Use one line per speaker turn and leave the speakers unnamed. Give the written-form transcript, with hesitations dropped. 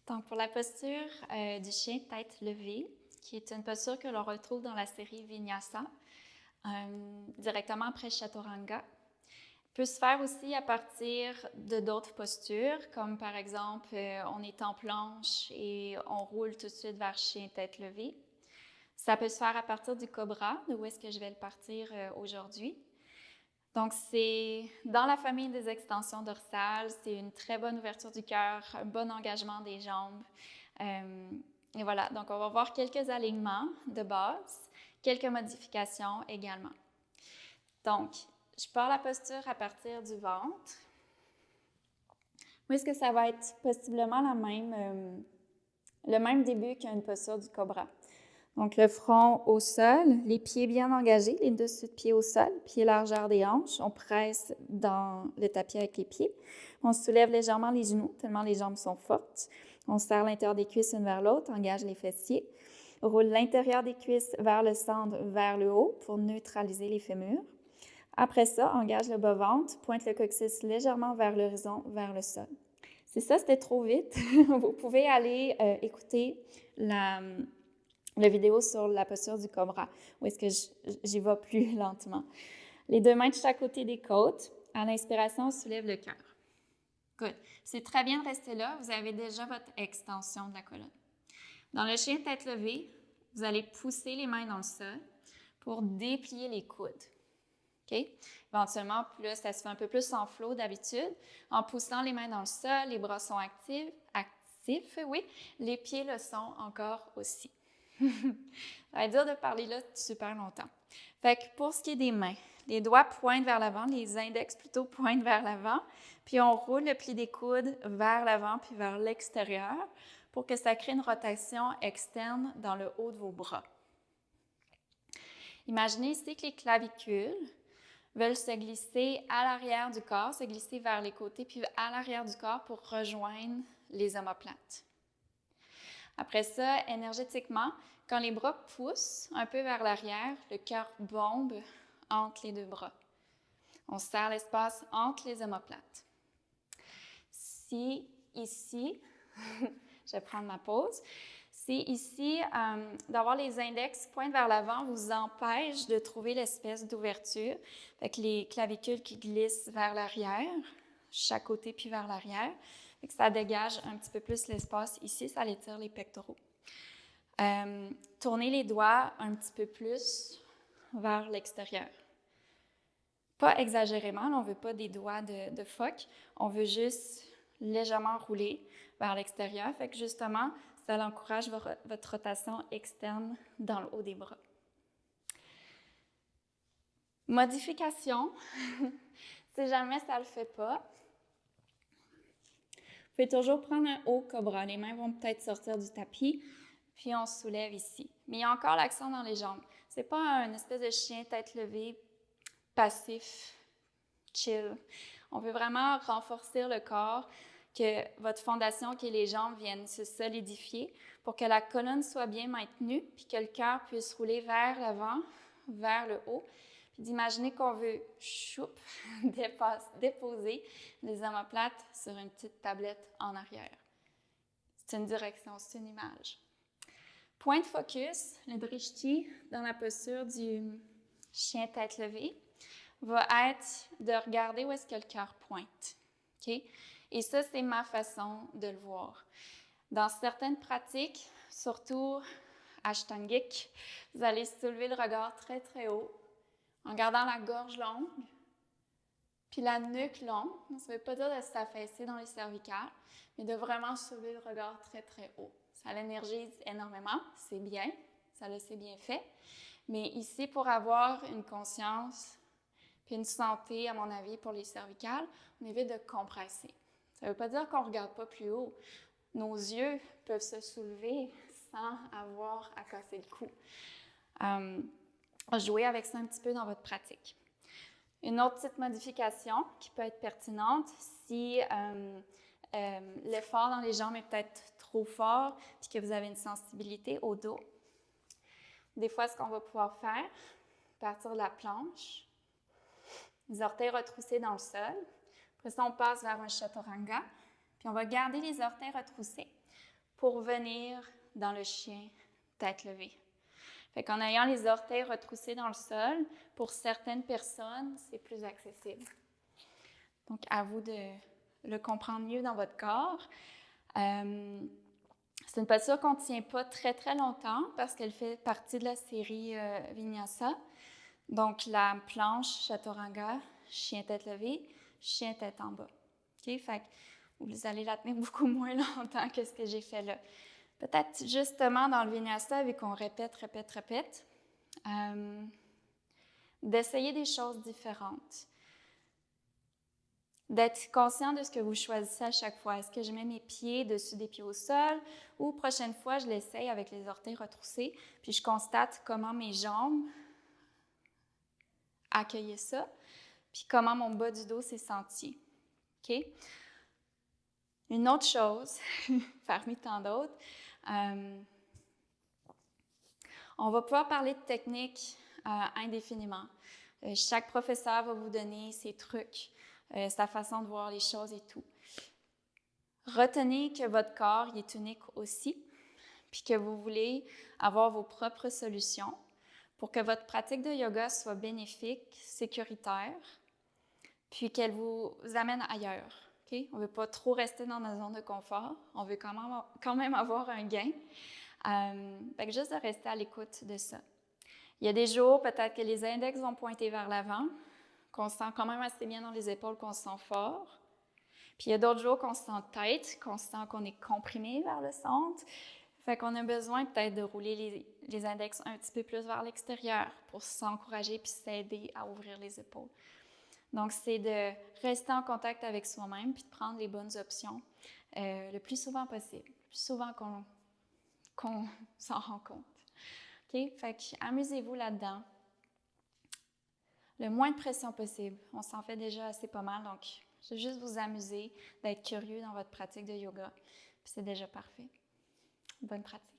Donc, pour la posture du chien tête levée, qui est une posture que l'on retrouve dans la série Vinyasa, directement après Chaturanga, peut se faire aussi à partir de d'autres postures, comme par exemple, on est en planche et on roule tout de suite vers chien tête levée. Ça peut se faire à partir du cobra, de où est-ce que je vais le partir aujourd'hui. Donc, c'est dans la famille des extensions dorsales, c'est une très bonne ouverture du cœur, un bon engagement des jambes. Et voilà, donc on va voir quelques alignements de base, quelques modifications également. Donc, je pars la posture à partir du ventre. Où est-ce que ça va être possiblement le même début qu'une posture du cobra? Donc, le front au sol, les pieds bien engagés, les dessus de pieds au sol, pieds largeur des hanches. On presse dans le tapis avec les pieds. On soulève légèrement les genoux, tellement les jambes sont fortes. On serre l'intérieur des cuisses une vers l'autre, engage les fessiers. Roule l'intérieur des cuisses vers le centre, vers le haut pour neutraliser les fémurs. Après ça, engage le bas-ventre, pointe le coccyx légèrement vers l'horizon, vers le sol. Si ça, c'était trop vite, vous pouvez aller écouter la vidéo sur la posture du cobra, où est-ce que j'y vais plus lentement. Les deux mains de chaque côté des côtes. À l'inspiration, on soulève le cœur. Good. C'est très bien de rester là. Vous avez déjà votre extension de la colonne. Dans le chien tête levée, vous allez pousser les mains dans le sol pour déplier les coudes. OK? Éventuellement, là, ça se fait un peu plus en flow d'habitude. En poussant les mains dans le sol, les bras sont actifs, oui. Les pieds le sont encore aussi. Ça va être dur de parler là super longtemps. Fait que pour ce qui est des mains, les doigts pointent vers l'avant, les index plutôt pointent vers l'avant, puis on roule le pli des coudes vers l'avant puis vers l'extérieur pour que ça crée une rotation externe dans le haut de vos bras. Imaginez ici que les clavicules veulent se glisser à l'arrière du corps, se glisser vers les côtés, puis à l'arrière du corps pour rejoindre les omoplates. Après ça, énergétiquement, quand les bras poussent un peu vers l'arrière, le cœur bombe entre les deux bras. On serre l'espace entre les omoplates. Si ici, je vais prendre ma pause, si ici, d'avoir les index qui pointent vers l'avant vous empêche de trouver l'espèce d'ouverture, avec les clavicules qui glissent vers l'arrière, chaque côté puis vers l'arrière, ça dégage un petit peu plus l'espace ici, ça étire les pectoraux. Tournez les doigts un petit peu plus vers l'extérieur. Pas exagérément, on ne veut pas des doigts de phoque, on veut juste légèrement rouler vers l'extérieur. Fait que justement, ça encourage votre rotation externe dans le haut des bras. Modification, si jamais ça ne le fait pas, vous pouvez toujours prendre un haut cobra. Les mains vont peut-être sortir du tapis, puis on se soulève ici. Mais il y a encore l'accent dans les jambes. Ce n'est pas un espèce de chien tête levée, passif, chill. On veut vraiment renforcer le corps, que votre fondation, qui est les jambes, viennent se solidifier pour que la colonne soit bien maintenue, puis que le cœur puisse rouler vers l'avant, vers le haut. Puis d'imaginer qu'on veut déposer les omoplates sur une petite tablette en arrière. C'est une direction, c'est une image. Point de focus, le drishti dans la posture du chien tête levée va être de regarder où est-ce que le cœur pointe. Okay? Et ça, c'est ma façon de le voir. Dans certaines pratiques, surtout ashtangiques, vous allez soulever le regard très, très haut en gardant la gorge longue, puis la nuque longue. Ça ne veut pas dire de s'affaisser dans les cervicales, mais de vraiment soulever le regard très, très haut. Ça l'énergise énormément, c'est bien, ça le c'est bien fait. Mais ici, pour avoir une conscience puis une santé, à mon avis, pour les cervicales, on évite de compresser. Ça ne veut pas dire qu'on ne regarde pas plus haut. Nos yeux peuvent se soulever sans avoir à casser le cou. Jouez avec ça un petit peu dans votre pratique. Une autre petite modification qui peut être pertinente, si l'effort dans les jambes est peut-être trop fort puis que vous avez une sensibilité au dos, des fois, ce qu'on va pouvoir faire, partir de la planche, les orteils retroussés dans le sol. Après ça, on passe vers un chaturanga. Puis on va garder les orteils retroussés pour venir dans le chien tête levée. Fait qu'en ayant les orteils retroussés dans le sol, pour certaines personnes, c'est plus accessible. Donc, à vous de le comprendre mieux dans votre corps. C'est une posture qu'on ne tient pas très, très longtemps parce qu'elle fait partie de la série Vinyasa. Donc, la planche, Chaturanga, chien tête levée, chien tête en bas. OK? Fait que vous allez la tenir beaucoup moins longtemps que ce que j'ai fait là. Peut-être justement dans le Vinyasa, vu qu'on répète, d'essayer des choses différentes. D'être conscient de ce que vous choisissez à chaque fois. Est-ce que je mets mes pieds dessus des pieds au sol ou prochaine fois, je l'essaye avec les orteils retroussés, puis je constate comment mes jambes accueillaient ça, puis comment mon bas du dos s'est senti. OK? Une autre chose, parmi tant d'autres, on va pouvoir parler de technique indéfiniment. Chaque professeur va vous donner ses trucs, sa façon de voir les choses et tout. Retenez que votre corps il est unique aussi, puis que vous voulez avoir vos propres solutions pour que votre pratique de yoga soit bénéfique, sécuritaire, puis qu'elle vous amène ailleurs. Okay? On ne veut pas trop rester dans notre zone de confort, on veut quand même avoir un gain. Fait que juste de rester à l'écoute de ça. Il y a des jours, peut-être que les index vont pointer vers l'avant, qu'on se sent quand même assez bien dans les épaules, qu'on se sent fort. Puis il y a d'autres jours qu'on se sent tête, qu'on sent qu'on est comprimé vers le centre. Fait qu'on a besoin peut-être de rouler les index un petit peu plus vers l'extérieur pour s'encourager puis s'aider à ouvrir les épaules. Donc, c'est de rester en contact avec soi-même puis de prendre les bonnes options le plus souvent possible, le plus souvent qu'on s'en rend compte. OK? Fait qu'amusez-vous là-dedans. Le moins de pression possible. On s'en fait déjà assez pas mal, donc c'est juste vous amuser, d'être curieux dans votre pratique de yoga. Puis c'est déjà parfait. Bonne pratique.